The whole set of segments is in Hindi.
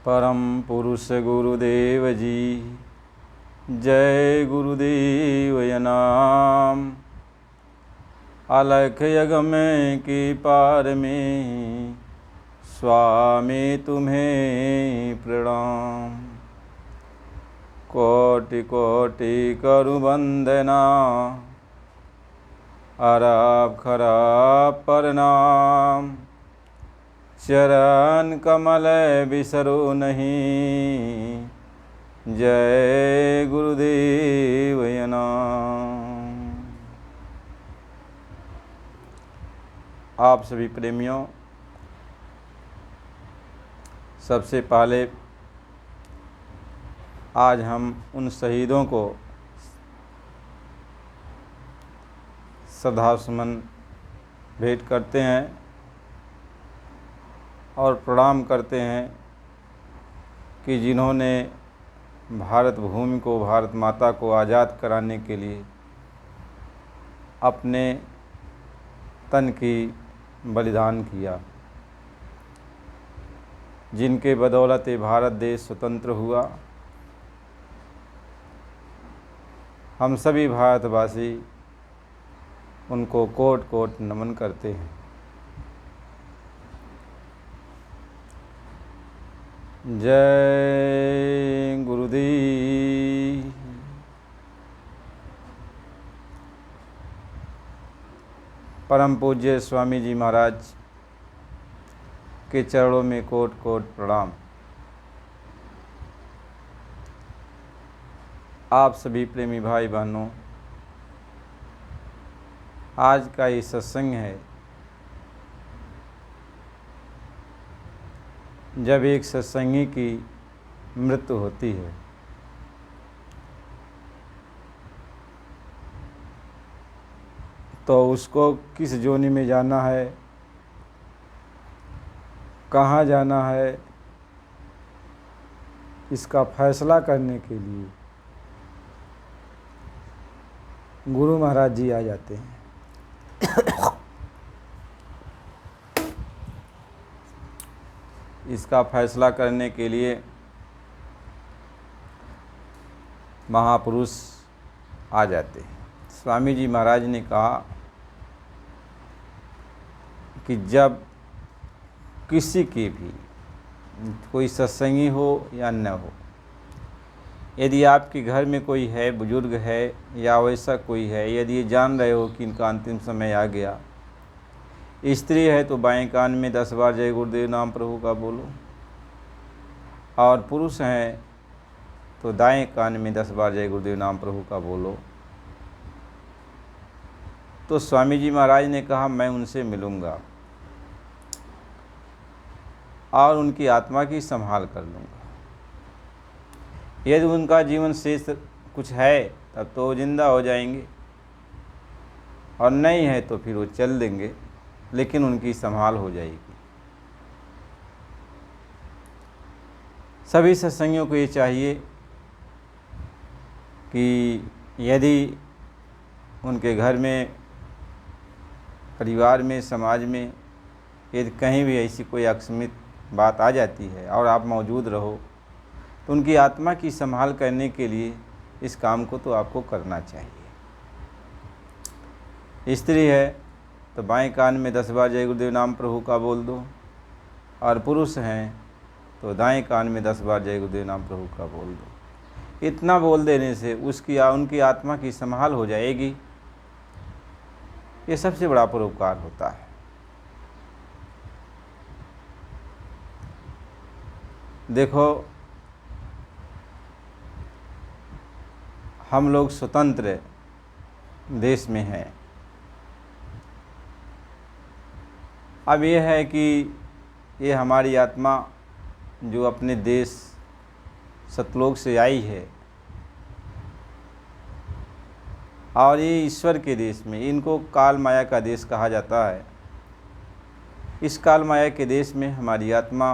परम पुरुष गुरुदेव जी, जय गुरुदेव नाम। अलख यगम की पार में स्वामी तुम्हें प्रणाम। कोटि कोटि करु वंदना, अरब खराब प्रणाम। चरण कमल बिसरो नहीं, जय गुरुदेव नाम। आप सभी प्रेमियों, सबसे पहले आज हम उन शहीदों को श्रद्धासुमन भेंट करते हैं और प्रणाम करते हैं कि जिन्होंने भारत भूमि को, भारत माता को आज़ाद कराने के लिए अपने तन की बलिदान किया, जिनके बदौलत ये भारत देश स्वतंत्र हुआ। हम सभी भारतवासी उनको कोटि कोटि नमन करते हैं। जय गुरुदेव। परम पूज्य स्वामी जी महाराज के चरणों में कोटि कोटि प्रणाम। आप सभी प्रेमी भाई बहनों, आज का ये सत्संग है जब एक सत्संगी की मृत्यु होती है। तो उसको किस जोनी में जाना है, कहाँ जाना है, इसका फैसला करने के लिए गुरु महाराज जी आ जाते हैं। इसका फैसला करने के लिए महापुरुष आ जाते हैं। स्वामी जी महाराज ने कहा कि जब किसी की भी कोई सत्संगी हो या न हो, यदि आपके घर में कोई है, बुजुर्ग है या वैसा कोई है, यदि ये जान रहे हो कि इनका अंतिम समय आ गया, स्त्री है तो बाएं कान में 10 बार जय गुरुदेव नाम प्रभु का बोलो, और पुरुष हैं तो दाएं कान में 10 बार जय गुरुदेव नाम प्रभु का बोलो। तो स्वामी जी महाराज ने कहा मैं उनसे मिलूँगा और उनकी आत्मा की संभाल कर लूँगा। यदि उनका जीवन शेष कुछ है तब तो वो जिंदा हो जाएंगे, और नहीं है तो फिर वो चल देंगे, लेकिन उनकी संभाल हो जाएगी। सभी सत्संगियों को ये चाहिए कि यदि उनके घर में, परिवार में, समाज में यदि कहीं भी ऐसी कोई अकस्मित बात आ जाती है और आप मौजूद रहो, तो उनकी आत्मा की संभाल करने के लिए इस काम को तो आपको करना चाहिए। स्त्री है तो बाएं कान में 10 बार जय गुरुदेव नाम प्रभु का बोल दो, और पुरुष हैं तो दाएं कान में 10 बार जय गुरुदेव नाम प्रभु का बोल दो। इतना बोल देने से उनकी आत्मा की संभाल हो जाएगी। ये सबसे बड़ा परोपकार होता है। देखो, हम लोग स्वतंत्र देश में हैं। अब ये है कि ये हमारी आत्मा जो अपने देश सतलोक से आई है, और ये ईश्वर के देश में, इनको काल माया का देश कहा जाता है। इस काल माया के देश में हमारी आत्मा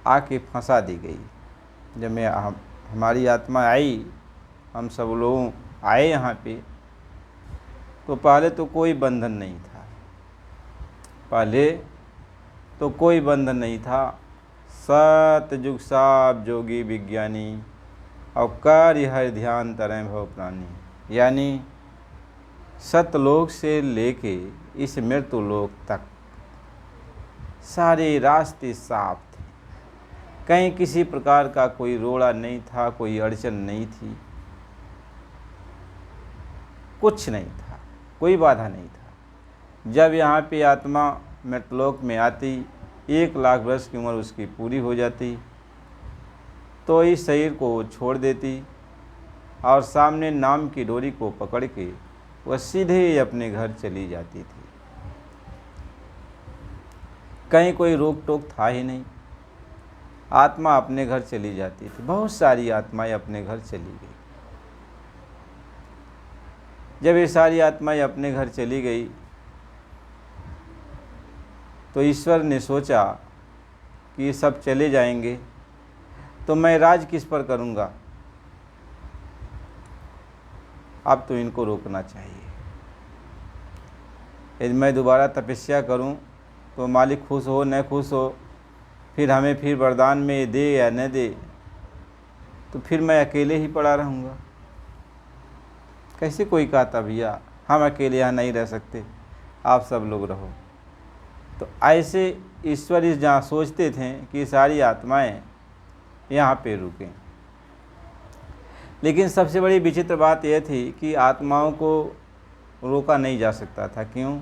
आके फंसा दी गई। जब हमारी आत्मा आई, हम सब लोग आए यहाँ पे, तो पहले तो कोई बंधन नहीं था, पहले तो कोई बंधन नहीं था। सतयुग साप जोगी विज्ञानी और कार्य हर ध्यान तरह भव प्राणी। यानी सतलोक से लेके इस मृत्यु लोक तक सारे रास्ते साफ थे, कहीं किसी प्रकार का कोई रोड़ा नहीं था, कोई अड़चन नहीं थी, कुछ नहीं था, कोई बाधा नहीं था। जब यहाँ पे आत्मा मृतलोक में आती, 1,00,000 वर्ष की उम्र उसकी पूरी हो जाती, तो इस शरीर को छोड़ देती और सामने नाम की डोरी को पकड़ के वह सीधे अपने घर चली जाती थी। कहीं कोई रोक टोक था ही नहीं, आत्मा अपने घर चली जाती थी। बहुत सारी आत्माएं अपने घर चली गई। जब ये सारी आत्माएं अपने घर चली गई तो ईश्वर ने सोचा कि ये सब चले जाएंगे तो मैं राज किस पर करूँगा, अब तो इनको रोकना चाहिए। यदि मैं दोबारा तपस्या करूं तो मालिक खुश हो न खुश हो, फिर हमें फिर वरदान में दे या न दे, तो फिर मैं अकेले ही पड़ा रहूँगा। कैसे कोई कहता भैया हम अकेले यहाँ नहीं रह सकते, आप सब लोग रहो। तो ऐसे ईश्वर इस जहाँ सोचते थे कि सारी आत्माएं यहाँ पे रुकें। लेकिन सबसे बड़ी विचित्र बात यह थी कि आत्माओं को रोका नहीं जा सकता था। क्यों?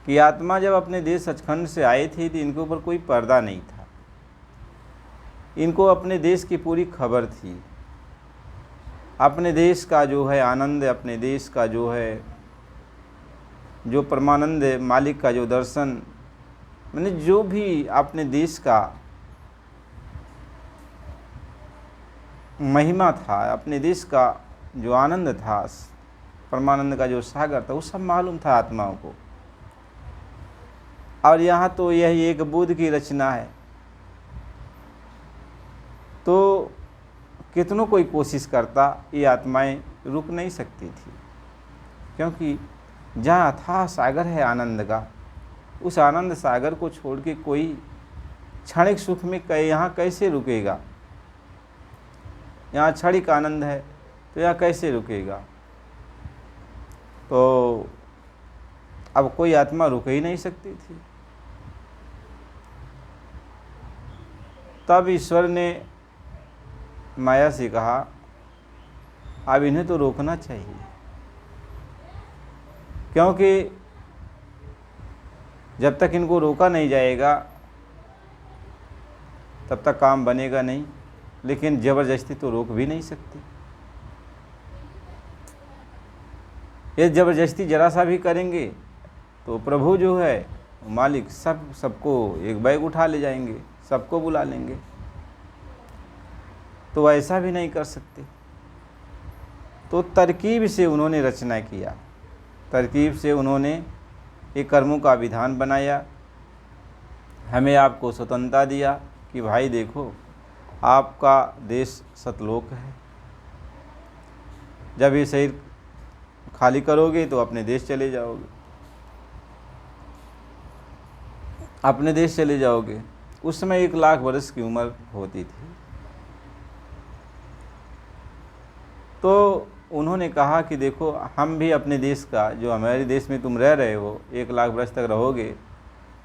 कि आत्मा जब अपने देश सचखंड से आई थी तो इनके ऊपर कोई पर्दा नहीं था, इनको अपने देश की पूरी खबर थी। अपने देश का जो है आनंद, अपने देश का जो है जो परमानंद मालिक का जो दर्शन, मैंने जो भी अपने देश का महिमा था, अपने देश का जो आनंद था, परमानंद का जो सागर था, वो सब मालूम था आत्माओं को। और यहाँ तो यही एक बुद्ध की रचना है, तो कितनों कोई कोशिश करता ये आत्माएं रुक नहीं सकती थी। क्योंकि जहाँ अथाह सागर है आनंद का, उस आनंद सागर को छोड़ के कोई क्षणिक सुख में यहाँ कैसे रुकेगा। यहाँ क्षणिक आनंद है तो यहाँ कैसे रुकेगा। तो अब कोई आत्मा रुक ही नहीं सकती थी। तब ईश्वर ने माया से कहा अब इन्हें तो रोकना चाहिए, क्योंकि जब तक इनको रोका नहीं जाएगा तब तक काम बनेगा नहीं। लेकिन ज़बरदस्ती तो रोक भी नहीं सकती। ये ज़बरदस्ती जरा सा भी करेंगे तो प्रभु जो है मालिक सबको एक बैग उठा ले जाएंगे, सबको बुला लेंगे। तो ऐसा भी नहीं कर सकते। तो तरकीब से उन्होंने रचना किया, तरकीब से उन्होंने एक कर्मों का विधान बनाया, हमें आपको स्वतंत्रता दिया कि भाई देखो आपका देश सतलोक है, जब ये शरीर खाली करोगे तो अपने देश चले जाओगे, अपने देश चले जाओगे। उस समय 1,00,000 वर्ष की उम्र होती थी। तो उन्होंने कहा कि देखो हम भी अपने देश का, जो हमारे देश में तुम रह रहे हो 1,00,000 वर्ष तक रहोगे,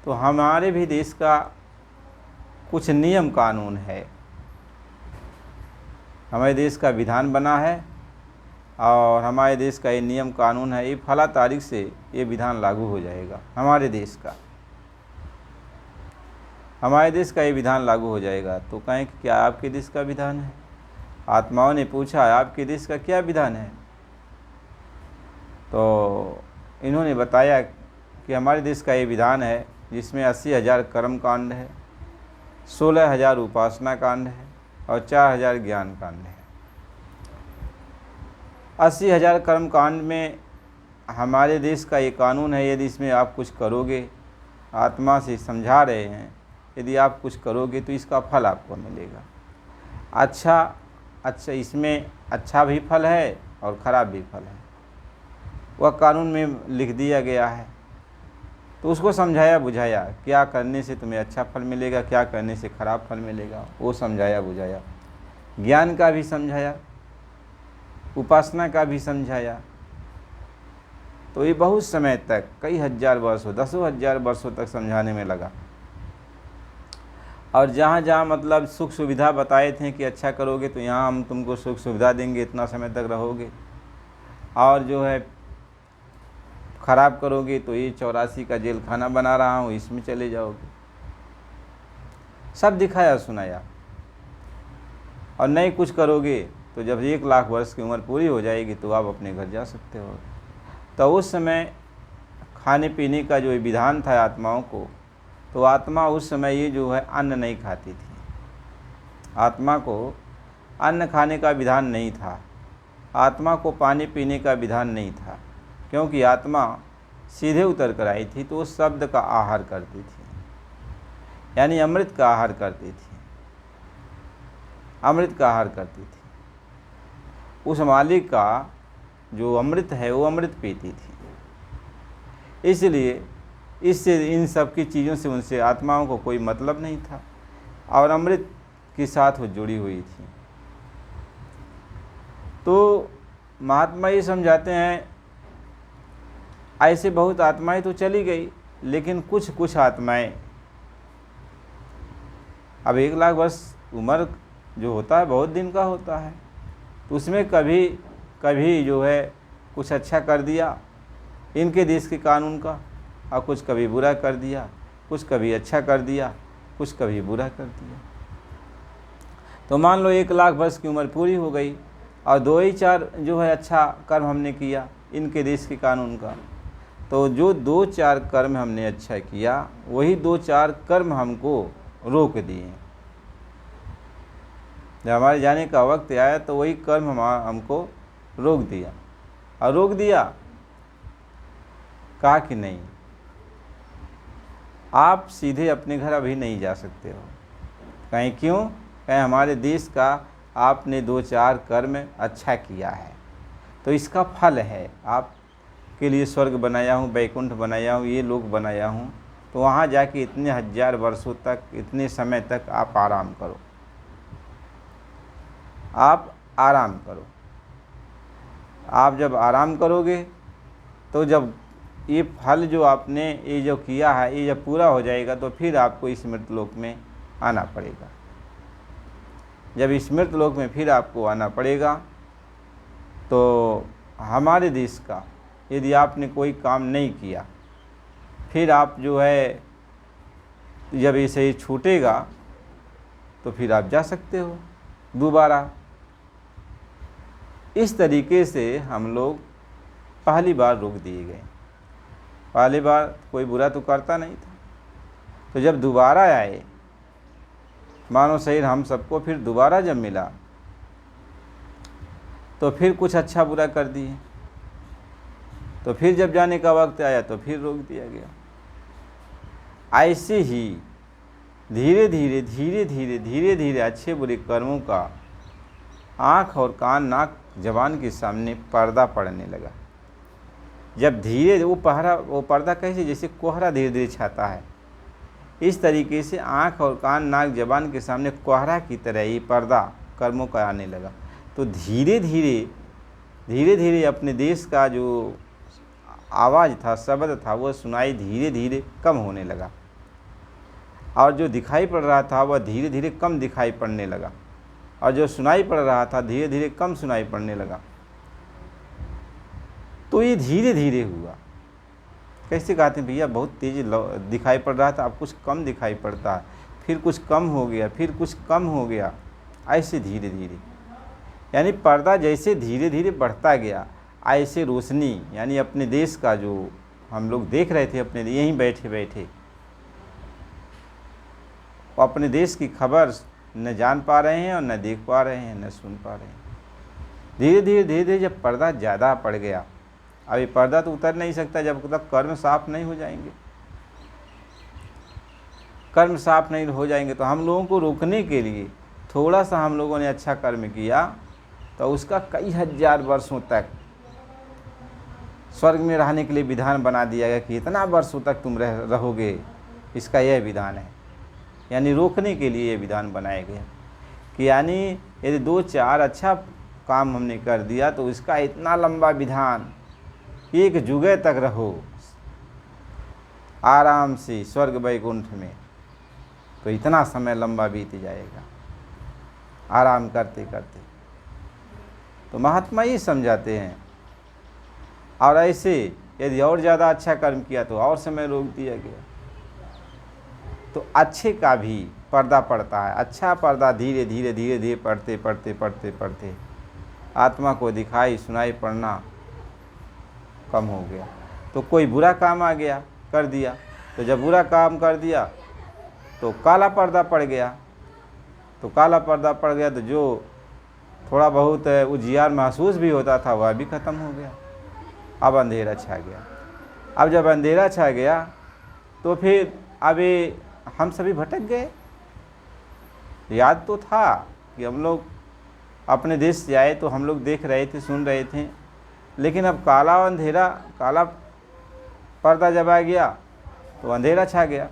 तो हमारे भी देश का कुछ नियम कानून है, हमारे देश का विधान बना है और हमारे देश का ये नियम कानून है, ये फला तारीख से ये विधान लागू हो जाएगा। हमारे देश का ये विधान लागू हो जाएगा। तो कहें कि क्या आपके देश का विधान है? आत्माओं ने पूछा आपके देश का क्या विधान है? तो इन्होंने बताया कि हमारे देश का ये विधान है जिसमें 80,000 कर्म कांड है, 16,000 उपासना कांड है और 4,000 ज्ञान कांड है। 80,000 कर्म कांड में हमारे देश का ये कानून है, यदि इसमें आप कुछ करोगे, आत्मा से समझा रहे हैं, यदि आप कुछ करोगे तो इसका फल आपको मिलेगा। अच्छा इसमें अच्छा भी फल है और ख़राब भी फल है। वह कानून में लिख दिया गया है। तो उसको समझाया बुझाया, क्या करने से तुम्हें अच्छा फल मिलेगा, क्या करने से खराब फल मिलेगा, वो समझाया बुझाया। ज्ञान का भी समझाया, उपासना का भी समझाया। तो ये बहुत समय तक, कई हजार वर्षों, दसों हजार वर्षों तक समझाने में लगा। और जहाँ जहाँ मतलब सुख सुविधा बताए थे कि अच्छा करोगे तो यहाँ हम तुमको सुख सुविधा देंगे, इतना समय तक रहोगे, और जो है खराब करोगे तो ये 84 का जेल खाना बना रहा हूँ, इसमें चले जाओगे। सब दिखाया सुनाया। और नहीं कुछ करोगे तो जब 1 लाख वर्ष की उम्र पूरी हो जाएगी तो आप अपने घर जा सकते हो। तो उस समय खाने पीने का जो विधान था आत्माओं को, तो आत्मा उस समय ये जो है अन्न नहीं खाती थी। आत्मा को अन्न खाने का विधान नहीं था, आत्मा को पानी पीने का विधान नहीं था, क्योंकि आत्मा सीधे उतर कर आई थी। तो उस शब्द का आहार करती थी, यानी अमृत का आहार करती थी, अमृत का आहार करती थी। उस मालिक का जो अमृत है वो अमृत पीती थी। इसलिए इससे इन सब की चीज़ों से उनसे आत्माओं को कोई मतलब नहीं था, और अमृत के साथ वो जुड़ी हुई थी। तो महात्मा ये समझाते हैं, ऐसे बहुत आत्माएं तो चली गई, लेकिन कुछ कुछ आत्माएं, अब 1 लाख वर्ष उम्र जो होता है बहुत दिन का होता है, तो उसमें कभी कभी जो है कुछ अच्छा कर दिया इनके देश के कानून का, और कुछ कभी बुरा कर दिया, कुछ कभी अच्छा कर दिया, कुछ कभी बुरा कर दिया। तो मान लो 1 लाख वर्ष की उम्र पूरी हो गई और 2 ही 4 जो है अच्छा कर्म हमने किया इनके देश के कानून का, तो जो 2-4 कर्म हमने अच्छा किया वही 2-4 कर्म हमको रोक दिए। जब हमारे जाने का वक्त आया तो वही कर्म हमको रोक दिया, और रोक दिया, कहा कि नहीं आप सीधे अपने घर अभी नहीं जा सकते हो। कहीं क्यों? कहीं हमारे देश का आपने 2-4 कर्म अच्छा किया है, तो इसका फल है, आपके लिए स्वर्ग बनाया हूँ, वैकुंठ बनाया हूँ, ये लोक बनाया हूँ, तो वहाँ जाके इतने हजार वर्षों तक, इतने समय तक आप आराम करो, आप आराम करो। आप जब आराम करोगे तो जब ये फल जो आपने ये जो किया है ये जब पूरा हो जाएगा तो फिर आपको इस मृत लोक में आना पड़ेगा। जब इस मृत लोक में फिर आपको आना पड़ेगा तो हमारे देश का यदि आपने कोई काम नहीं किया, फिर आप जो है जब इसे ही छूटेगा तो फिर आप जा सकते हो दोबारा। इस तरीके से हम लोग पहली बार रोक दिए गए। पहली बार कोई बुरा तो करता नहीं था, तो जब दोबारा आए, मानो शरीर हम सबको फिर दोबारा जब मिला तो फिर कुछ अच्छा बुरा कर दिए, तो फिर जब जाने का वक्त आया तो फिर रोक दिया गया। ऐसे ही धीरे धीरे धीरे धीरे धीरे धीरे अच्छे बुरे कर्मों का आँख और कान नाक जबान के सामने पर्दा पड़ने लगा। जब धीरे वो पर्दा कैसे, जैसे कोहरा धीरे धीरे छाता है, इस तरीके से आँख और कान नाक जबान के सामने कोहरा की तरह ये पर्दा कर्मों का आने लगा। तो धीरे धीरे धीरे धीरे अपने देश का जो आवाज़ था, शब्द था, वह सुनाई धीरे धीरे कम होने लगा, और जो दिखाई पड़ रहा था वह धीरे धीरे कम दिखाई पड़ने लगा, और जो सुनाई पड़ रहा था धीरे धीरे कम सुनाई पड़ने लगा। तो ये धीरे धीरे हुआ। कैसे कहते हैं भैया, बहुत तेज दिखाई पड़ रहा था, अब कुछ कम दिखाई पड़ता है, फिर कुछ कम हो गया, फिर कुछ कम हो गया, ऐसे धीरे धीरे। यानी पर्दा जैसे धीरे धीरे बढ़ता गया, ऐसे रोशनी, यानी अपने देश का जो हम लोग देख रहे थे अपने यहीं बैठे बैठे, अपने देश की खबर न जान पा रहे हैं और न देख पा रहे हैं, न सुन पा रहे हैं। धीरे धीरे धीरे धीरे जब पर्दा ज़्यादा पड़ गया, अब ये पर्दा तो उतर नहीं सकता जब तक कर्म साफ नहीं हो जाएंगे। कर्म साफ नहीं हो जाएंगे तो हम लोगों को रोकने के लिए थोड़ा सा हम लोगों ने अच्छा कर्म किया तो उसका कई हजार वर्षों तक स्वर्ग में रहने के लिए विधान बना दिया गया कि इतना वर्षों तक तुम रहोगे, इसका यह विधान है। यानी रोकने के लिए ये विधान बनाया गया कि यानी यदि 2-4 अच्छा काम हमने कर दिया तो इसका इतना लंबा विधान, एक जुगे तक रहो आराम से स्वर्ग वैकुंठ में, तो इतना समय लंबा बीत जाएगा आराम करते करते। तो महात्मा ये समझाते हैं। और ऐसे यदि और ज़्यादा अच्छा कर्म किया तो और समय रोक दिया गया। तो अच्छे का भी पर्दा पड़ता है। अच्छा पर्दा धीरे धीरे धीरे धीरे पढ़ते पढ़ते पढ़ते पढ़ते आत्मा को दिखाई सुनाई पड़ना कम हो गया। तो कोई बुरा काम आ गया कर दिया, तो जब बुरा काम कर दिया तो काला पर्दा पड़ गया। तो काला पर्दा पड़ गया तो जो थोड़ा बहुत उजियार महसूस भी होता था वह भी ख़त्म हो गया। अब अंधेरा छा गया। अब जब अंधेरा छा गया तो फिर अभी हम सभी भटक गए। याद तो था कि हम लोग अपने देश से आए तो हम लोग देख रहे थे, सुन रहे थे, लेकिन अब काला अंधेरा, काला पर्दा जब आ गया तो अंधेरा छा गया।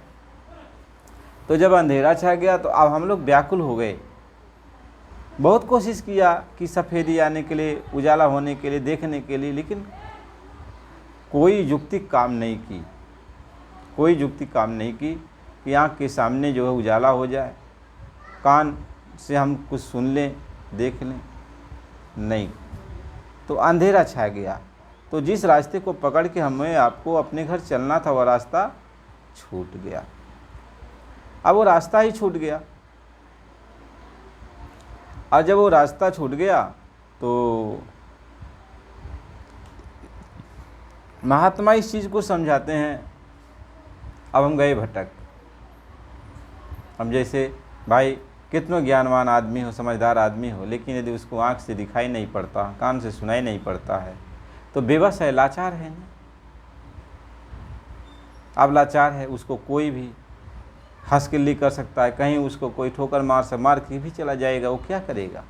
तो जब अंधेरा छा गया तो अब हम लोग व्याकुल हो गए। बहुत कोशिश किया कि सफ़ेदी आने के लिए, उजाला होने के लिए, देखने के लिए, लेकिन कोई युक्ति काम नहीं की। कोई युक्ति काम नहीं की कि आँख के सामने जो है उजाला हो जाए, कान से हम कुछ सुन लें, देख लें, नहीं। तो अंधेरा छा गया। तो जिस रास्ते को पकड़ के हमें आपको अपने घर चलना था वह रास्ता छूट गया। अब वो रास्ता ही छूट गया। और जब वो रास्ता छूट गया तो महात्मा इस चीज़ को समझाते हैं। अब हम गए भटक। हम जैसे भाई कितना ज्ञानवान आदमी हो, समझदार आदमी हो, लेकिन यदि उसको आँख से दिखाई नहीं पड़ता, कान से सुनाई नहीं पड़ता है तो बेबस है, लाचार है ना। अब लाचार है, उसको कोई भी हंस किल्ली कर सकता है, कहीं उसको कोई ठोकर मार के भी चला जाएगा, वो क्या करेगा।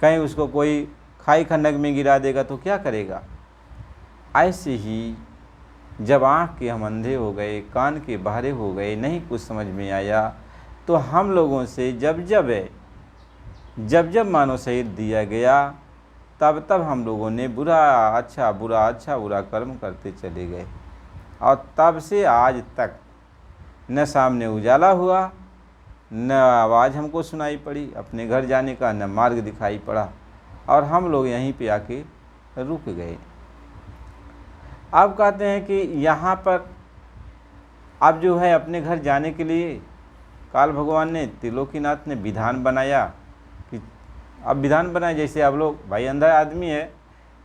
कहीं उसको कोई खाई खंडक में गिरा देगा तो क्या करेगा। ऐसे ही जब आँख के हम अंधे हो गए, कान के बहरे हो गए, नहीं कुछ समझ में आया, तो हम लोगों से जब जब मानव शरीर दिया गया तब तब हम लोगों ने बुरा अच्छा बुरा कर्म करते चले गए। और तब से आज तक न सामने उजाला हुआ, न आवाज़ हमको सुनाई पड़ी अपने घर जाने का, न मार्ग दिखाई पड़ा, और हम लोग यहीं पे आके रुक गए। अब कहते हैं कि यहाँ पर अब जो है अपने घर जाने के लिए काल भगवान ने, त्रिलोकीनाथ ने विधान बनाया कि अब विधान बनाया जैसे अब लोग, भाई अंधा आदमी है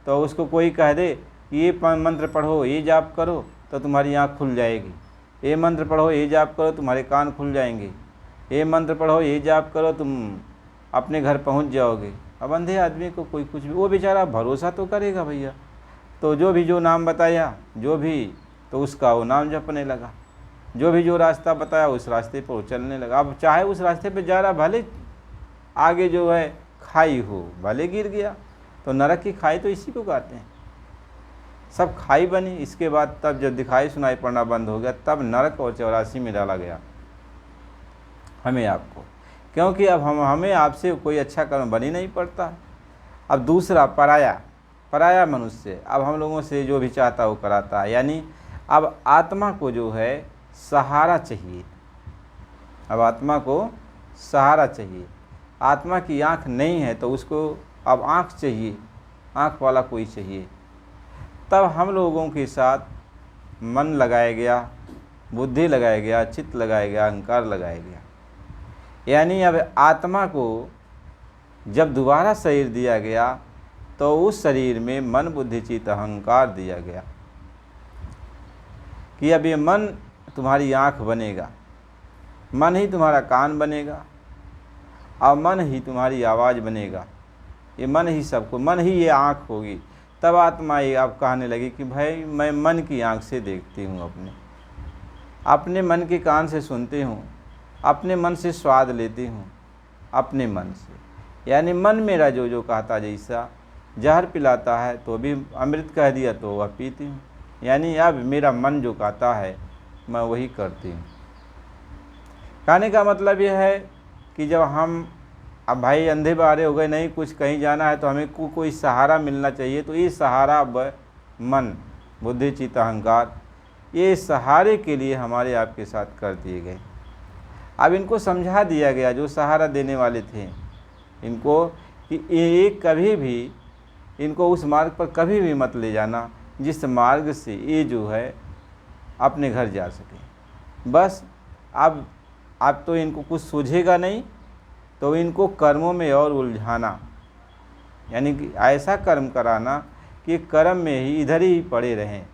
तो उसको कोई कह दे कि ये मंत्र पढ़ो, ये जाप करो तो तुम्हारी आँख खुल जाएगी, ये मंत्र पढ़ो, ये जाप करो तुम्हारे कान खुल जाएंगे, ये मंत्र पढ़ो, ये जाप करो तुम अपने घर पहुंच जाओगे। अब अंधे आदमी को कोई कुछ भी, वो बेचारा भरोसा तो करेगा भैया। तो जो नाम बताया, तो उसका वो नाम जपने लगा। जो रास्ता बताया उस रास्ते पर वो चलने लगा। अब चाहे उस रास्ते पे जा रहा, भले आगे जो है खाई हो, भले गिर गया, तो नरक की खाई तो इसी को कहते हैं। सब खाई बनी। इसके बाद तब जब दिखाई सुनाई पड़ना बंद हो गया तब नरक और 84 में डाला गया हमें आपको, क्योंकि अब हमें आपसे कोई अच्छा कर्म बन ही नहीं पड़ता। अब दूसरा पराया मनुष्य अब हम लोगों से जो भी चाहता वो कराता है। यानी अब आत्मा को जो है सहारा चाहिए। अब आत्मा को सहारा चाहिए। आत्मा की आँख नहीं है तो उसको अब आँख चाहिए, आँख वाला कोई चाहिए। तब हम लोगों के साथ मन लगाया गया, बुद्धि लगाया गया, चित्त लगाया गया, अहंकार लगाया गया। यानी अब आत्मा को जब दोबारा शरीर दिया गया तो उस शरीर में मन बुद्धि चित्त अहंकार दिया गया कि अब ये मन तुम्हारी आँख बनेगा, मन ही तुम्हारा कान बनेगा, और मन ही तुम्हारी आवाज़ बनेगा। ये मन ही सबको, मन ही ये आँख होगी। तब आत्मा ये अब कहने लगी कि भाई मैं मन की आँख से देखती हूँ, अपने मन के कान से सुनती हूँ, अपने मन से स्वाद लेती हूँ, अपने मन से। यानी मन मेरा जो कहता जैसा जहर पिलाता है तो भी अमृत कह दिया तो वह पीती हूँ। यानी अब मेरा मन जो कहता है मैं वही करती हूँ। कहने का मतलब यह है कि जब हम अब भाई अंधे बहरे हो गए, नहीं कुछ कहीं जाना है तो हमें कोई सहारा मिलना चाहिए, तो ये सहारा अब मन, बुद्धि, चित्त, अहंकार, ये सहारे के लिए हमारे आपके साथ कर दिए गए। अब इनको समझा दिया गया जो सहारा देने वाले थे इनको कि ये कभी भी इनको उस मार्ग पर कभी भी मत ले जाना जिस मार्ग से ये जो है अपने घर जा सके। बस अब तो इनको कुछ सूझेगा नहीं, तो इनको कर्मों में और उलझाना, यानी कि ऐसा कर्म कराना कि कर्म में ही इधर ही पड़े रहें,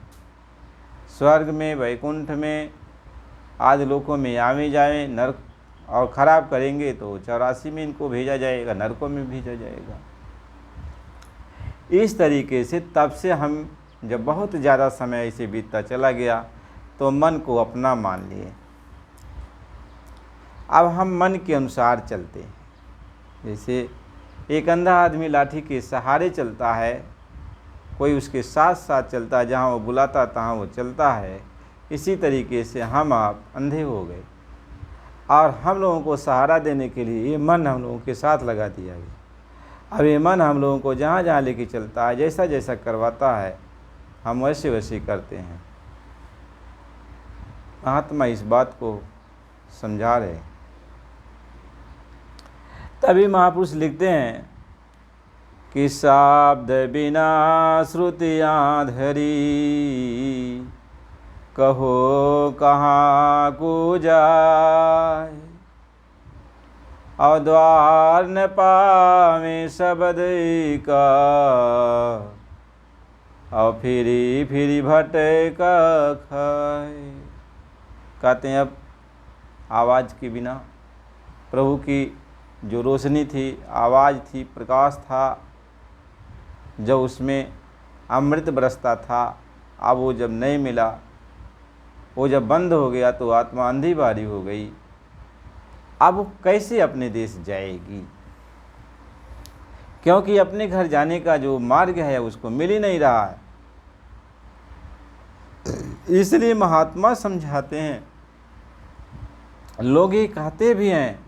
स्वर्ग में, वैकुंठ में, आदि लोकों में आवे जाएं, नरक, और ख़राब करेंगे तो 84 में इनको भेजा जाएगा, नरकों में भेजा जाएगा। इस तरीके से तब से हम जब बहुत ज़्यादा समय ऐसे बीतता चला गया तो मन को अपना मान लिए। अब हम मन के अनुसार चलते हैं। जैसे एक अंधा आदमी लाठी के सहारे चलता है, कोई उसके साथ साथ चलता है, जहाँ वो बुलाता तहाँ वो चलता है। इसी तरीके से हम आप अंधे हो गए और हम लोगों को सहारा देने के लिए ये मन हम लोगों के साथ लगा दिया गया। अब ये मन हम लोगों को जहाँ जहाँ लेके चलता है, जैसा जैसा करवाता है, हम वैसे वैसे करते हैं। महात्मा इस बात को समझा रहे। तभी महापुरुष लिखते हैं कि शब्द बिना श्रुतियाँ धरी, कहो कहाँ को जाए, और द्वार न पावे शब्द का, और फिरी फिरी भटक खाए। कहते हैं अब आवाज़ के बिना, प्रभु की जो रोशनी थी, आवाज़ थी, प्रकाश था, जब उसमें अमृत बरसता था, अब वो जब नहीं मिला, वो जब बंद हो गया तो आत्मा अंधी बारी हो गई। अब वो कैसे अपने देश जाएगी, क्योंकि अपने घर जाने का जो मार्ग है उसको मिल ही नहीं रहा है। इसलिए महात्मा समझाते हैं, लोग ये कहते भी हैं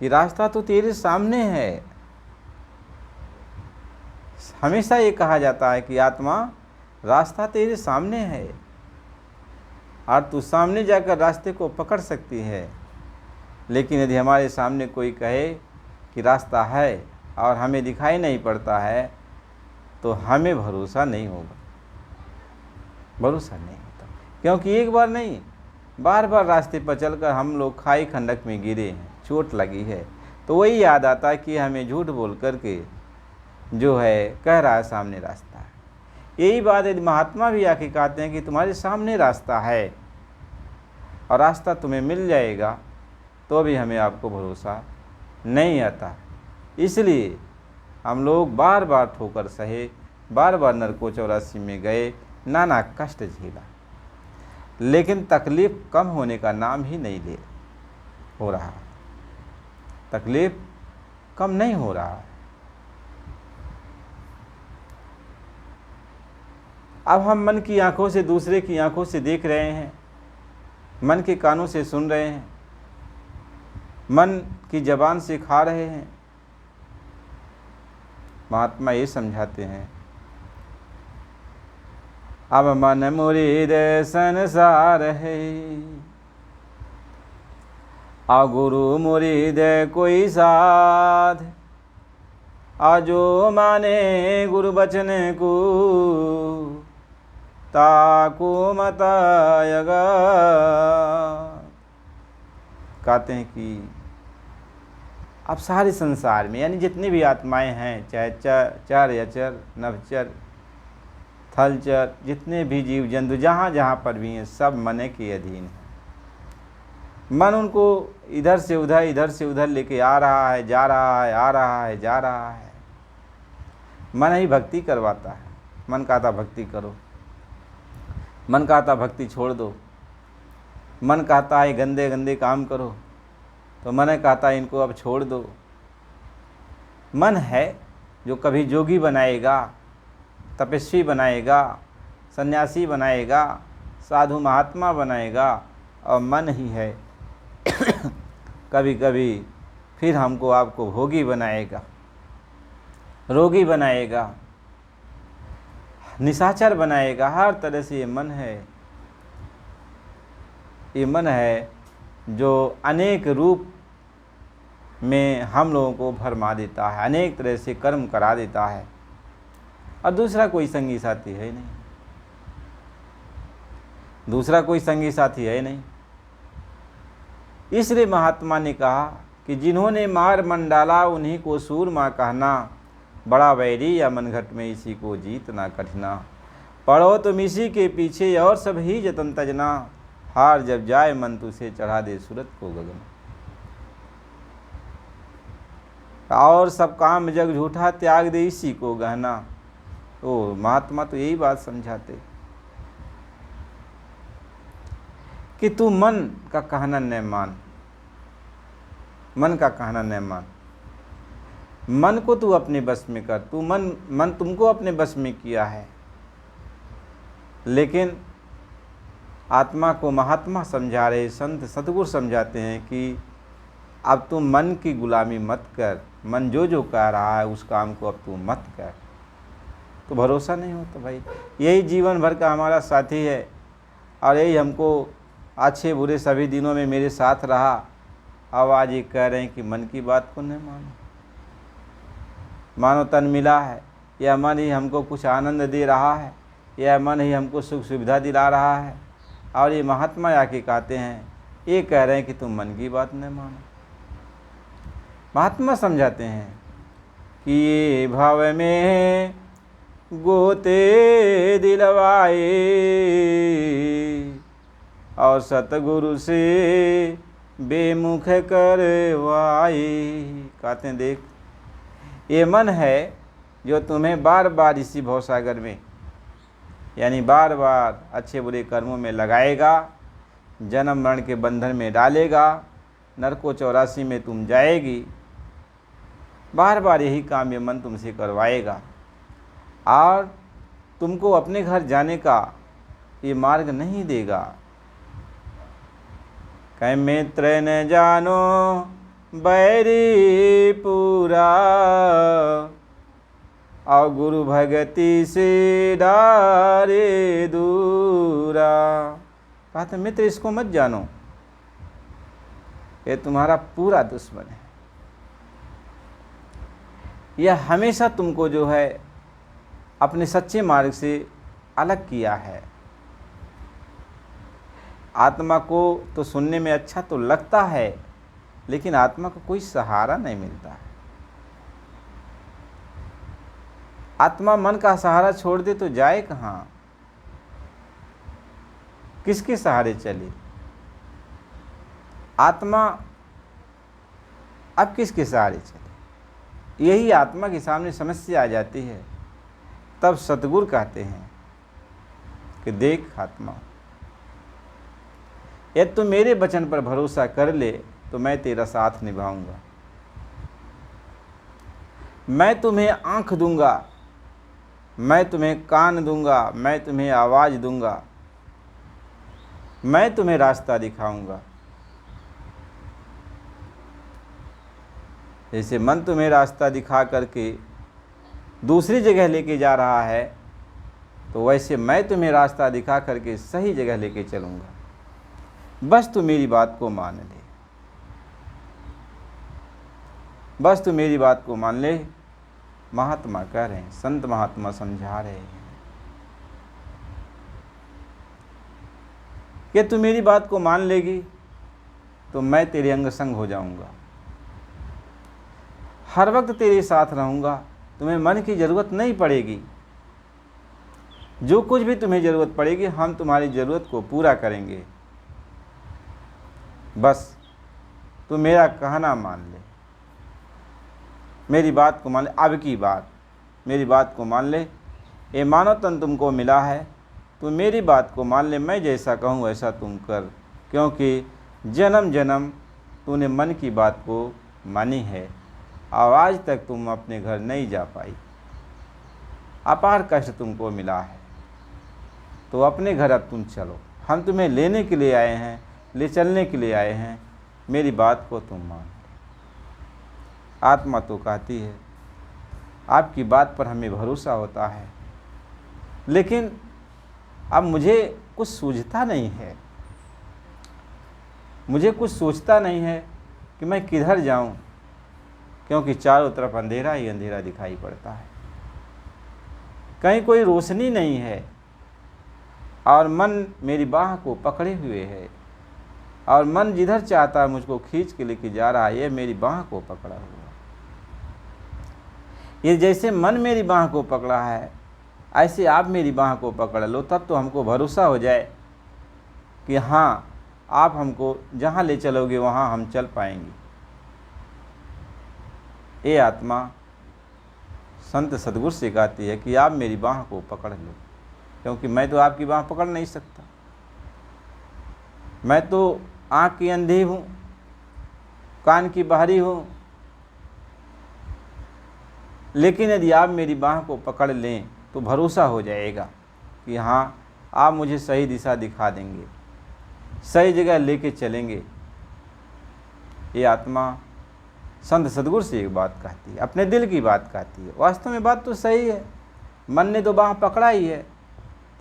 कि रास्ता तो तेरे सामने है। हमेशा ये कहा जाता है कि आत्मा रास्ता तेरे सामने है और तू सामने जाकर रास्ते को पकड़ सकती है। लेकिन यदि हमारे सामने कोई कहे कि रास्ता है और हमें दिखाई नहीं पड़ता है तो हमें भरोसा नहीं होगा, भरोसा नहीं होता। क्योंकि एक बार नहीं, बार बार रास्ते पर चलकर हम लोग खाई खंडक में गिरे हैं, चोट लगी है, तो वही याद आता है कि हमें झूठ बोल करके जो है कह रहा है सामने रास्ता है। यही बात यदि महात्मा भी आके कहते हैं कि तुम्हारे सामने रास्ता है और रास्ता तुम्हें मिल जाएगा, तो भी हमें आपको भरोसा नहीं आता। इसलिए हम लोग बार बार ठोकर सहे, बार बार नरकों 84 में गए, नाना कष्ट झेला, लेकिन तकलीफ़ कम होने का नाम ही नहीं ले हो रहा, तकलीफ़ कम नहीं हो रहा है। अब हम मन की आंखों से दूसरे की आंखों से देख रहे हैं, मन के कानों से सुन रहे हैं, मन की जबान से खा रहे हैं। महात्मा ये समझाते हैं, अब मन मुरीद संसार है, आ गुरु मुरीद कोई साध, आजो माने गुरु बचन को, ताको मतायगा। कहते हैं कि अब सारे संसार में, यानी जितनी भी आत्माएं हैं, चाहे चर अचर, नभचर, थलचर, जितने भी जीव जंतु जहाँ जहाँ पर भी हैं, सब मन के अधीन है। मन उनको इधर से उधर लेके आ रहा है, जा रहा है, आ रहा है, जा रहा है। मन ही भक्ति करवाता है। मन कहता भक्ति करो, मन कहता भक्ति छोड़ दो, मन कहता है गंदे गंदे काम करो, तो मन कहता है इनको अब छोड़ दो। मन है जो कभी जोगी बनाएगा, तपस्वी बनाएगा, सन्यासी बनाएगा, साधु महात्मा बनाएगा, और मन ही है कभी कभी फिर हमको आपको भोगी बनाएगा, रोगी बनाएगा, निशाचर बनाएगा। हर तरह से ये मन है, ये मन है जो अनेक रूप में हम लोगों को भरमा देता है, अनेक तरह से कर्म करा देता है, और दूसरा कोई संगी साथी है नहीं, दूसरा कोई संगी साथी है नहीं। इसलिए महात्मा ने कहा कि जिन्होंने मार मन डाला उन्हीं को सूरमा कहना, बड़ा वैरी या मनघट में इसी को जीतना कठिना। पढ़ो तुम इसी के पीछे और सब ही जतन तजना, हार जब जाए मन तुझे चढ़ा दे सूरत को गगन। और सब काम जग झूठा त्याग दे इसी को गहना। तो महात्मा तो यही बात समझाते कि तू मन का कहना न मान, मन का कहना न मान, मन को तू अपने बस में कर। तू मन तुमको अपने बस में किया है, लेकिन आत्मा को महात्मा समझा रहे, संत सतगुरु समझाते हैं कि अब तू मन की गुलामी मत कर, मन जो जो कह रहा है उस काम को अब तू मत कर। तो भरोसा नहीं होता भाई, यही जीवन भर का हमारा साथी है और यही हमको अच्छे बुरे सभी दिनों में मेरे साथ रहा। अब आज ये कह रहे हैं कि मन की बात को नहीं मानो, मानो तन मिला है, यह मन ही हमको कुछ आनंद दे रहा है, यह मन ही हमको सुख सुविधा दिला रहा है। और ये महात्मा आके कहते हैं, ये कह रहे हैं कि तुम मन की बात नहीं मानो। महात्मा समझाते हैं कि ये भाव में गोते दिलवाए और सतगुरु से बेमुख करवाए। कहते हैं देख, ये मन है जो तुम्हें बार बार इसी भवसागर में, यानी बार बार अच्छे बुरे कर्मों में लगाएगा, जन्म मरण के बंधन में डालेगा, नरको 84 में तुम जाएगी। बार बार यही काम ये मन तुमसे करवाएगा और तुमको अपने घर जाने का ये मार्ग नहीं देगा। कहीं मित्र न जानो बैरी पूरा और गुरु भगति से डारे दूरा। कहते मित्र इसको मत जानो, ये तुम्हारा पूरा दुश्मन है, यह हमेशा तुमको जो है अपने सच्चे मार्ग से अलग किया है। आत्मा को तो सुनने में अच्छा तो लगता है, लेकिन आत्मा को कोई सहारा नहीं मिलता है। आत्मा मन का सहारा छोड़ दे तो जाए कहाँ, किसके सहारे चले? आत्मा अब किसके सहारे चले? यही आत्मा के सामने समस्या आ जाती है। तब सतगुरु कहते हैं कि देख आत्मा, यदि तू मेरे वचन पर भरोसा कर ले तो मैं तेरा साथ निभाऊंगा। मैं तुम्हें आंख दूंगा, मैं तुम्हें कान दूंगा, मैं तुम्हें आवाज़ दूंगा, मैं तुम्हें रास्ता दिखाऊंगा। जैसे मन तुम्हें रास्ता दिखा करके दूसरी जगह लेके जा रहा है, तो वैसे मैं तुम्हें रास्ता दिखा करके सही जगह लेके चलूँगा। बस तू मेरी बात को मान ले, बस तू मेरी बात को मान ले। महात्मा कह रहे हैं, संत महात्मा समझा रहे हैं कि तू मेरी बात को मान लेगी तो मैं तेरे अंग संग हो जाऊंगा, हर वक्त तेरे साथ रहूंगा, तुम्हें मन की ज़रूरत नहीं पड़ेगी। जो कुछ भी तुम्हें ज़रूरत पड़ेगी हम तुम्हारी ज़रूरत को पूरा करेंगे। बस तू मेरा कहना मान ले, मेरी बात को मान ले। अब की बात मेरी बात को मान ले, ये मानव तन तुमको मिला है, तू मेरी बात को मान ले। मैं जैसा कहूँ वैसा तुम कर, क्योंकि जन्म जन्म तूने मन की बात को मानी है, और आज तक तुम अपने घर नहीं जा पाई, अपार कष्ट तुमको मिला है, तो अपने घर अब तुम चलो, हम तुम्हें लेने के लिए आए हैं, ले चलने के लिए आए हैं, मेरी बात को तुम मान। आत्मा तो कहती है आपकी बात पर हमें भरोसा होता है, लेकिन अब मुझे कुछ सूझता नहीं है, मुझे कुछ सोचता नहीं है कि मैं किधर जाऊं, क्योंकि चारों तरफ अंधेरा ही अंधेरा दिखाई पड़ता है, कहीं कोई रोशनी नहीं है, और मन मेरी बाह को पकड़े हुए है, और मन जिधर चाहता है मुझको खींच के लेके जा रहा है, ये मेरी बाह को पकड़ा हुआ। ये जैसे मन मेरी बाह को पकड़ा है, ऐसे आप मेरी बाह को पकड़ लो, तब तो हमको भरोसा हो जाए कि हाँ, आप हमको जहाँ ले चलोगे वहाँ हम चल पाएंगे। ये आत्मा संत सद्गुरु से कहती है कि आप मेरी बाह को पकड़ लो, क्योंकि मैं तो आपकी बाह पकड़ नहीं सकता, मैं तो आँख की अंधी हूँ, कान की बहरी हूँ, लेकिन यदि आप मेरी बाह को पकड़ लें तो भरोसा हो जाएगा कि हाँ, आप मुझे सही दिशा दिखा देंगे, सही जगह लेके चलेंगे। ये आत्मा संत सद्गुरु से एक बात कहती है, अपने दिल की बात कहती है। वास्तव में बात तो सही है, मन ने तो बाह पकड़ा ही है,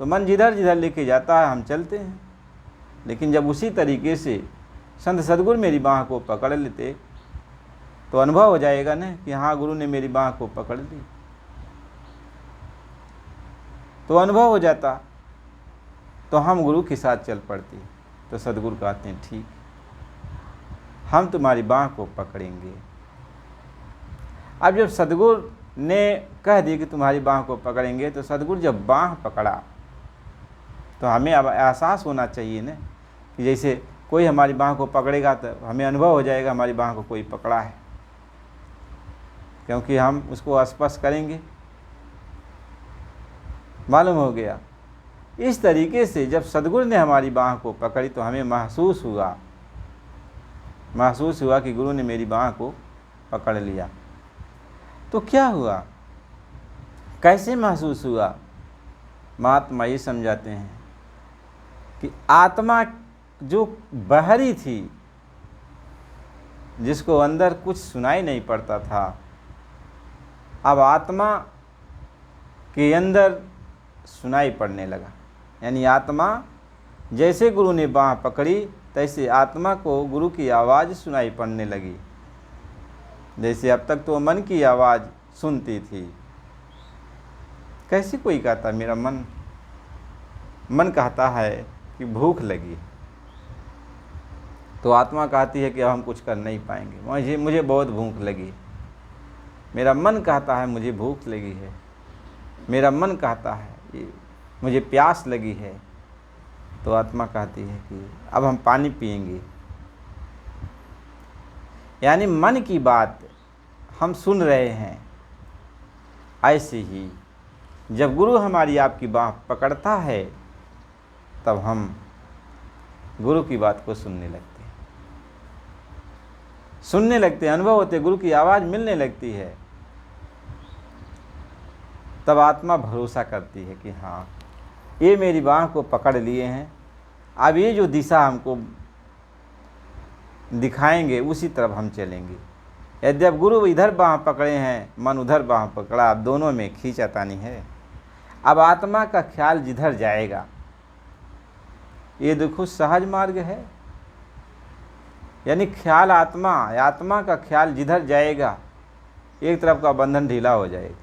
तो मन जिधर जिधर लेके जाता है हम चलते हैं। लेकिन जब उसी तरीके से संत सद्गुरु मेरी बाह को पकड़ लेते तो अनुभव हो जाएगा ना कि हाँ, गुरु ने मेरी बाह को पकड़ ली, तो अनुभव हो जाता, तो हम गुरु के साथ चल पड़ते। तो सद्गुरु कहते हैं ठीक, हम तुम्हारी बाह को पकड़ेंगे। अब जब सद्गुरु ने कह दिया कि तुम्हारी बाह को पकड़ेंगे, तो सद्गुरु जब बाह पकड़ा तो हमें अब एहसास होना चाहिए ना कि जैसे कोई हमारी बाह को पकड़ेगा तो हमें अनुभव हो जाएगा हमारी बाह को कोई पकड़ा है, क्योंकि हम उसको स्पर्श करेंगे, मालूम हो गया। इस तरीके से जब सद्गुरु ने हमारी बाह को पकड़ी तो हमें महसूस हुआ कि गुरु ने मेरी बाह को पकड़ लिया। तो क्या हुआ, कैसे महसूस हुआ? महात्मा ये समझाते हैं कि आत्मा जो बहरी थी, जिसको अंदर कुछ सुनाई नहीं पड़ता था, अब आत्मा के अंदर सुनाई पड़ने लगा। यानी आत्मा जैसे गुरु ने बाँह पकड़ी तैसे आत्मा को गुरु की आवाज़ सुनाई पड़ने लगी। जैसे अब तक तो मन की आवाज़ सुनती थी। कैसे कोई कहता मेरा मन कहता है कि भूख लगी, तो आत्मा कहती है कि अब हम कुछ कर नहीं पाएंगे, मुझे बहुत भूख लगी। मेरा मन कहता है मुझे भूख लगी है, मेरा मन कहता है मुझे प्यास लगी है, तो आत्मा कहती है कि अब हम पानी पिएंगे। यानी मन की बात हम सुन रहे हैं। ऐसे ही जब गुरु हमारी आपकी बाँह पकड़ता है तब हम गुरु की बात को सुनने लगते हैं, अनुभव होते, गुरु की आवाज़ मिलने लगती है। तब आत्मा भरोसा करती है कि हाँ, ये मेरी बाँह को पकड़ लिए हैं, अब ये जो दिशा हमको दिखाएंगे उसी तरफ हम चलेंगे। यदि अब गुरु इधर बाँह पकड़े हैं, मन उधर बाँह पकड़ा, अब दोनों में खींचातानी है। अब आत्मा का ख्याल जिधर जाएगा, ये देखो सहज मार्ग है। यानी ख्याल आत्मा का ख्याल जिधर जाएगा, एक तरफ का बंधन ढीला हो जाएगा।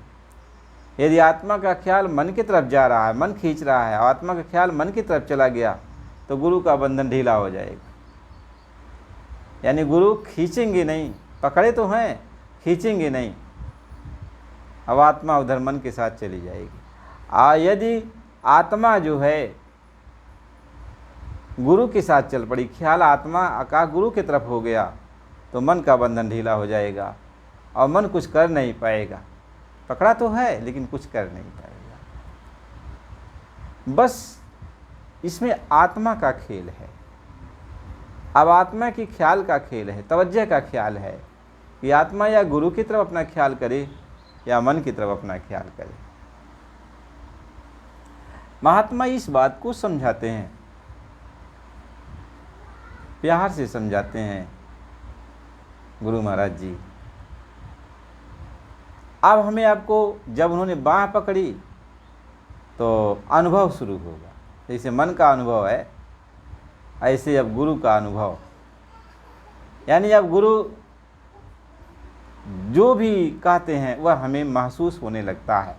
यदि आत्मा का ख्याल मन की तरफ जा रहा है, मन खींच रहा है, और आत्मा का ख्याल मन की तरफ चला गया, तो गुरु का बंधन ढीला हो जाएगा। यानी गुरु खींचेंगे नहीं, पकड़े तो हैं, खींचेंगे नहीं। अब आत्मा उधर मन के साथ चली जाएगी। यदि आत्मा जो है गुरु के साथ चल पड़ी, ख्याल आत्मा का गुरु की तरफ हो गया, तो मन का बंधन ढीला हो जाएगा और मन कुछ कर नहीं पाएगा। पकड़ा तो है लेकिन कुछ कर नहीं पाएगा। बस इसमें आत्मा का खेल है। अब आत्मा की ख्याल का खेल है, तवज्जो का ख्याल है कि आत्मा या गुरु की तरफ अपना ख्याल करे या मन की तरफ अपना ख्याल करे। महात्मा इस बात को समझाते हैं, प्यार से समझाते हैं गुरु महाराज जी। अब हमें आपको जब उन्होंने बाँह पकड़ी तो अनुभव शुरू होगा। जैसे मन का अनुभव है ऐसे अब गुरु का अनुभव, यानी अब गुरु जो भी कहते हैं वह हमें महसूस होने लगता है,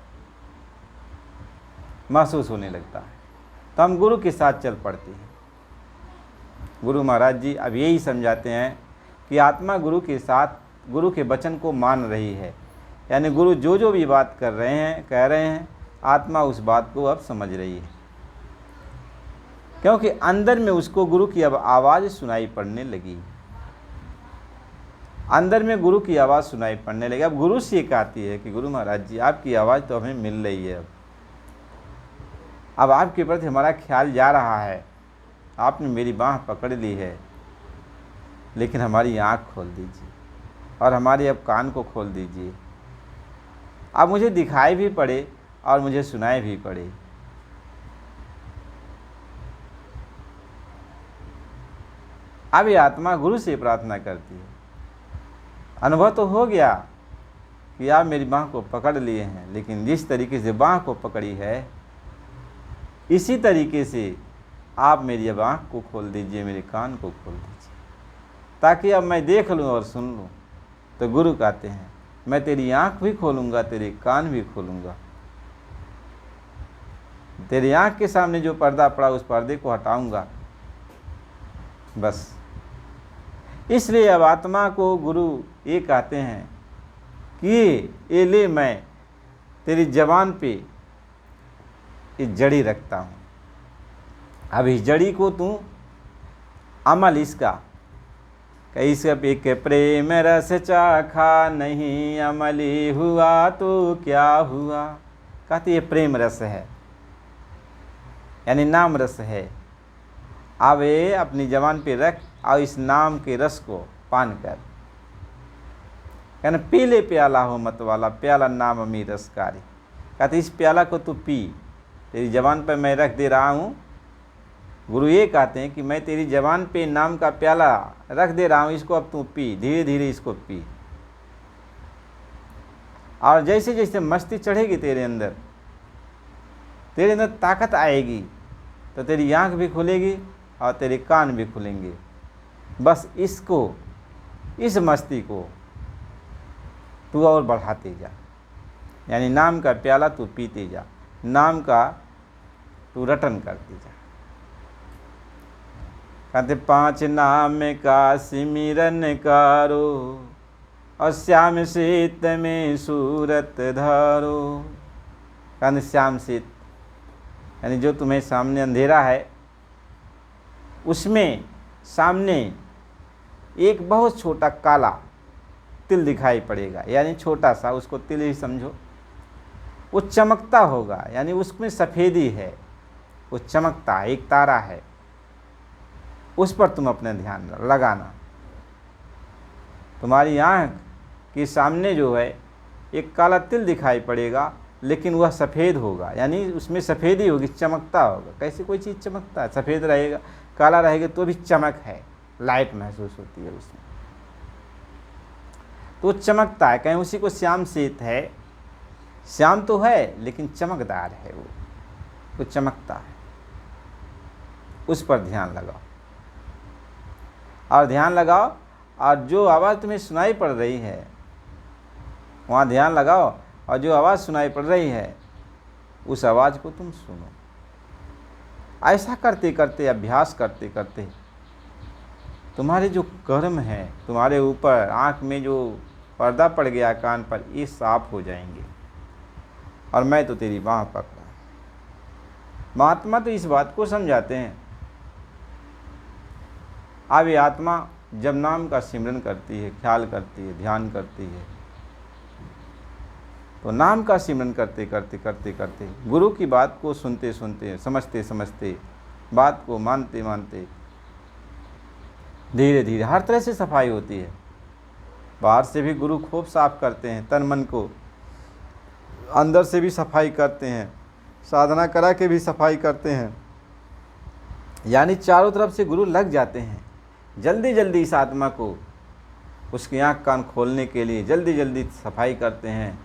महसूस होने लगता है, तो हम गुरु के साथ चल पड़ते हैं। गुरु महाराज जी अब यही समझाते हैं कि आत्मा गुरु के साथ गुरु के वचन को मान रही है, यानी गुरु जो भी बात कर रहे हैं कह रहे हैं, आत्मा उस बात को अब समझ रही है, क्योंकि अंदर में उसको गुरु की अब आवाज़ सुनाई पड़ने लगी। अंदर में गुरु की आवाज़ सुनाई पड़ने लगी। अब गुरु से कहती है कि गुरु महाराज जी आपकी आवाज़ तो हमें मिल रही है, अब आपके प्रति हमारा ख्याल जा रहा है, आपने मेरी बाँह पकड़ ली है, लेकिन हमारी आँख खोल दीजिए और हमारे अब कान को खोल दीजिए। अब मुझे दिखाई भी पड़े और मुझे सुनाई भी पड़े। अब ये आत्मा गुरु से प्रार्थना करती है। अनुभव तो हो गया कि आप मेरी बाँह को पकड़ लिए हैं, लेकिन जिस तरीके से बाँह को पकड़ी है इसी तरीके से आप मेरी अब आँख को खोल दीजिए, मेरे कान को खोल दीजिए, ताकि अब मैं देख लूँ और सुन लूँ। तो गुरु कहते हैं मैं तेरी आँख भी खोलूँगा, तेरे कान भी खोलूँगा, तेरी आँख के सामने जो पर्दा पड़ा उस पर्दे को हटाऊँगा। बस इसलिए अब आत्मा को गुरु ये कहते हैं कि ये ले मैं तेरी जबान पे ये जड़ी रखता हूँ, अब इस जड़ी को तू अमल इसका एक प्रेम रस चाखा नहीं अमली हुआ तो क्या हुआ। कहते ये प्रेम रस है, यानी नाम रस है। अब ये अपनी जबान पे रख और इस नाम के रस को पान कर, कहना पीले प्याला हो मत वाला, प्याला नाम अमी रसकारी। कहते इस प्याला को तू पी, तेरी जबान पर मैं रख दे रहा हूँ। गुरु ये कहते हैं कि मैं तेरी जबान पे नाम का प्याला रख दे रहा हूँ, इसको अब तू पी, धीरे धीरे इसको पी। और जैसे जैसे मस्ती चढ़ेगी तेरे अंदर ताकत आएगी, तो तेरी आँख भी खुलेगी और तेरे कान भी खुलेंगे। बस इसको, इस मस्ती को तू और बढ़ाते जा, यानी नाम का प्याला तू पीते जा, नाम का तू रटन करते जा। कहते 5 नाम का सिमरन करो और श्याम शीत में सूरत धरो। कहते श्याम शीत यानी जो तुम्हें सामने अंधेरा है उसमें सामने एक बहुत छोटा काला तिल दिखाई पड़ेगा, यानी छोटा सा, उसको तिल ही समझो। वो चमकता होगा, यानी उसमें सफ़ेदी है, वो चमकता है, एक तारा है, उस पर तुम अपना ध्यान लगाना। तुम्हारी आँख के सामने जो है एक काला तिल दिखाई पड़ेगा, लेकिन वह सफ़ेद होगा, यानी उसमें सफ़ेदी होगी, चमकता होगा। कैसे कोई चीज़ चमकता है? सफ़ेद रहेगा, काला रहेगा तो भी चमक है, लाइट महसूस होती है उसमें, तो चमकता है। कहीं उसी को श्याम शीत है, श्याम तो है लेकिन चमकदार है, वो चमकता है, उस पर ध्यान लगाओ। और ध्यान लगाओ और जो आवाज़ तुम्हें सुनाई पड़ रही है वहाँ ध्यान लगाओ, और जो आवाज़ सुनाई पड़ रही है उस आवाज़ को तुम सुनो। ऐसा करते करते, अभ्यास करते करते तुम्हारे जो कर्म हैं, तुम्हारे ऊपर आँख में जो पर्दा पड़ गया कान पर, ये साफ हो जाएंगे। और मैं तो तेरी बाँह पकड़ा। महात्मा तो इस बात को समझाते हैं। अब ये आत्मा जब नाम का सिमरन करती है, ख्याल करती है, ध्यान करती है, तो नाम का सिमरन करते करते करते करते, गुरु की बात को सुनते सुनते, समझते समझते, बात को मानते मानते, धीरे धीरे हर तरह से सफाई होती है। बाहर से भी गुरु खूब साफ करते हैं, तन मन को अंदर से भी सफाई करते हैं, साधना करा के भी सफाई करते हैं। यानी चारों तरफ से गुरु लग जाते हैं, जल्दी जल्दी इस आत्मा को उसकी आँख कान खोलने के लिए जल्दी जल्दी सफाई करते हैं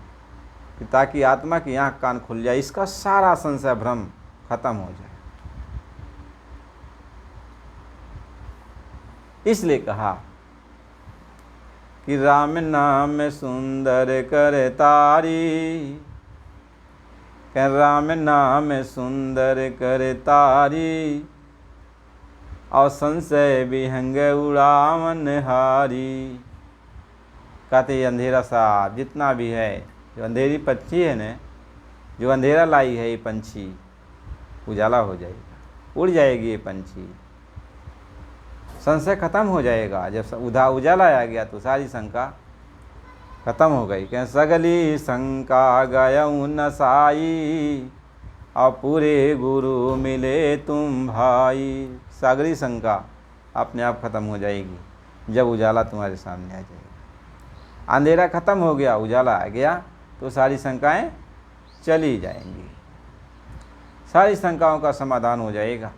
कि ताकि आत्मा की आँख कान खुल जाए, इसका सारा संशय भ्रम खत्म हो जाए। इसलिए कहा कि राम नाम सुंदर कर तारी, कह राम नाम सुंदर कर तारी, और संशय विहंग उड़ावन हारी। कहते अंधेरा सा जितना भी है, जो अंधेरी पंछी है न, जो अंधेरा लाई है ये पंछी, उजाला हो जाएगा, उड़ जाएगी ये पंछी, संशय खत्म हो जाएगा। जब उजाला आ गया तो सारी शंका खत्म हो गई। कह सगली शंका गयऊ नसाई, और पूरे गुरु मिले तुम भाई। सागरी शंका अपने आप खत्म हो जाएगी जब उजाला तुम्हारे सामने आ जाएगा। अंधेरा खत्म हो गया, उजाला आ गया तो सारी शंकाएं चली जाएंगी, सारी शंकाओं का समाधान हो जाएगा।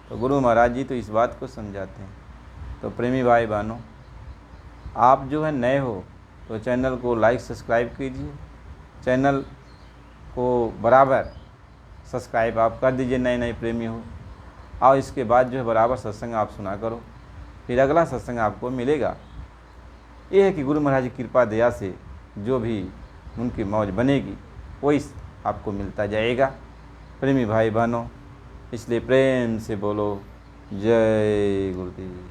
तो गुरु महाराज जी तो इस बात को समझाते हैं। तो प्रेमी भाई बहनों, आप जो है नए हो तो चैनल को लाइक सब्सक्राइब कीजिए, चैनल को बराबर सब्सक्राइब आप कर दीजिए, नए नए प्रेमी हो। और इसके बाद जो है बराबर सत्संग आप सुना करो, फिर अगला सत्संग आपको मिलेगा। ये है कि गुरु महाराज की कृपा दया से जो भी उनकी मौज बनेगी वही आपको मिलता जाएगा। प्रेमी भाई बहनों, इसलिए प्रेम से बोलो जय गुरुदेव।